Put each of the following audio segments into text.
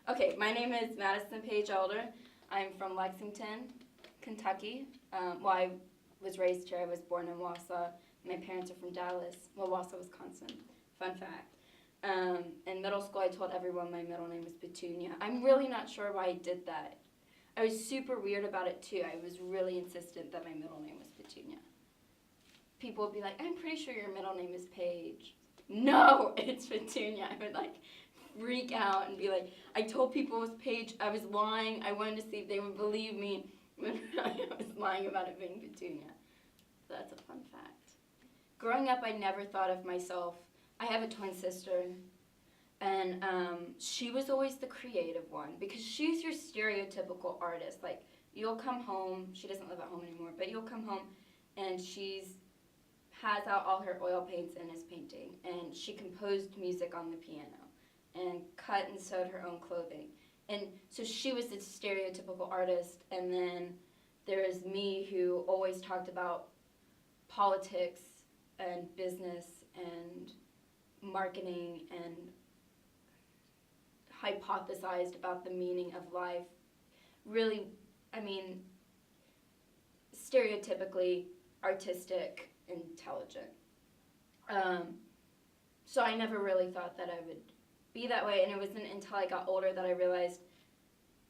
Okay, my name is Madison Paige Elder. I'm from Lexington, Kentucky. I was raised here. I was born in Wausau. My parents are from Dallas, Wausau, Wisconsin. Fun fact. In middle school, I told everyone my middle name was Petunia. I'm really not sure why I did that. I was super weird about it, too. I was really insistent that my middle name was Petunia. People would be like, I'm pretty sure your middle name is Paige. No, it's Petunia. I would, freak out and be like, I told people it was Paige. I was lying. I wanted to see if they would believe me when I was lying about it being Petunia. So that's a fun fact. Growing up, I never thought of myself. I have a twin sister, and she was always the creative one because she's your stereotypical artist. Like, you'll come home. She doesn't live at home anymore, but you'll come home, and has out all her oil paints and is painting, and she composed music on the piano and cut and sewed her own clothing. And so she was the stereotypical artist, and then there is me who always talked about politics and business and marketing and hypothesized about the meaning of life. Really, stereotypically artistic, intelligent. So I never really thought that I would be that way, and it wasn't until I got older that I realized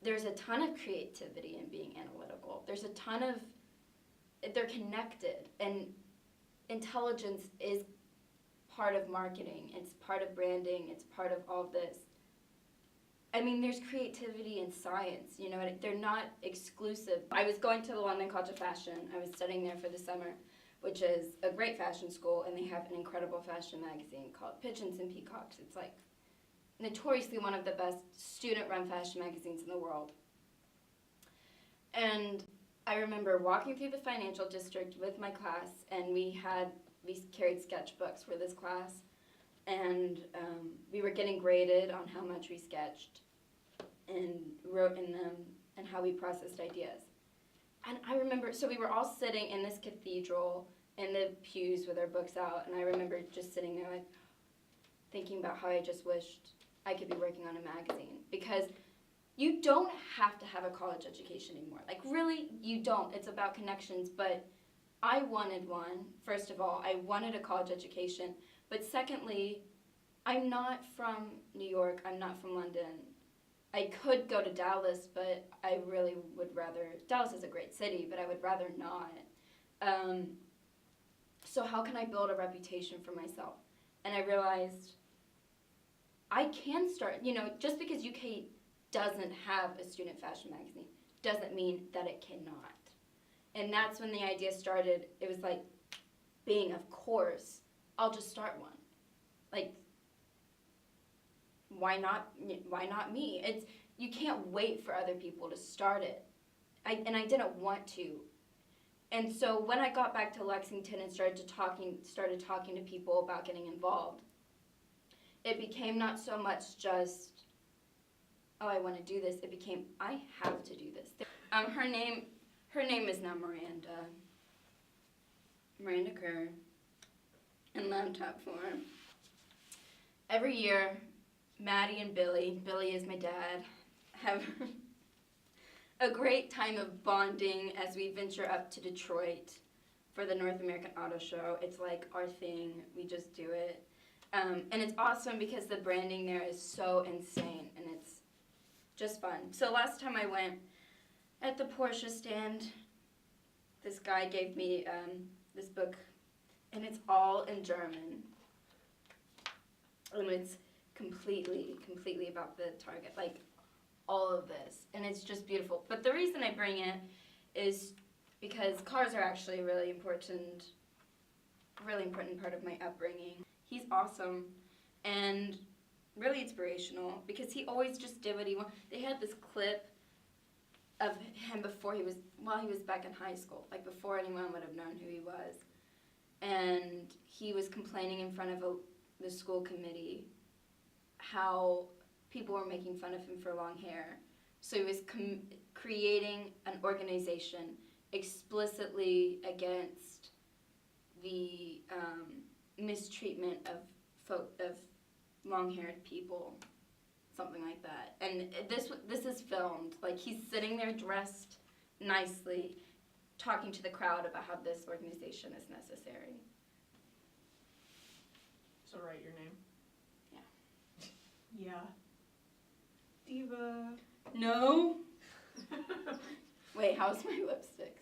there's a ton of creativity in being analytical. There's a ton of, they're connected, and intelligence is part of marketing, it's part of branding, it's part of all this. There's creativity in science, they're not exclusive. I was going to the London College of Fashion. I was studying there for the summer, which is a great fashion school, and they have an incredible fashion magazine called Pigeons and Peacocks. It's notoriously one of the best student-run fashion magazines in the world. And I remember walking through the financial district with my class, and we carried sketchbooks for this class, and we were getting graded on how much we sketched and wrote in them and how we processed ideas. And I remember, so we were all sitting in this cathedral in the pews with our books out, and I remember just sitting there thinking about how I just wished I could be working on a magazine, because you don't have to have a college education anymore. Really, you don't. It's about connections, but I wanted one. First of all, I wanted a college education, but secondly, I'm not from New York. I'm not from London. I could go to Dallas, but I really would rather, Dallas is a great city, but I would rather not. So how can I build a reputation for myself? And I realized I can start, just because UK doesn't have a student fashion magazine doesn't mean that it cannot. And that's when the idea started. It was being, of course, I'll just start one. Why not me? You can't wait for other people to start it. And I didn't want to. And so when I got back to Lexington and started talking to people about getting involved, it became not so much just, oh, I want to do this. It became, I have to do this. Her name is now Miranda Kerr, in laptop form. Every year, Maddie and Billy is my dad, have a great time of bonding as we venture up to Detroit for the North American Auto Show. It's our thing. We just do it. And it's awesome because the branding there is so insane, and it's just fun. So last time I went, at the Porsche stand, this guy gave me this book, and it's all in German. And it's completely about the Target, all of this. And it's just beautiful. But the reason I bring it is because cars are actually a really important part of my upbringing. He's awesome and really inspirational because he always just did what he wanted. They had this clip of him while he was back in high school, before anyone would have known who he was. And he was complaining in front of the school committee how people were making fun of him for long hair. So he was creating an organization explicitly against the mistreatment of long-haired people, something like that. And he's sitting there dressed nicely, talking to the crowd about how this organization is necessary. So write your name. Yeah. Yeah. Diva. No. Wait, how's my lipstick?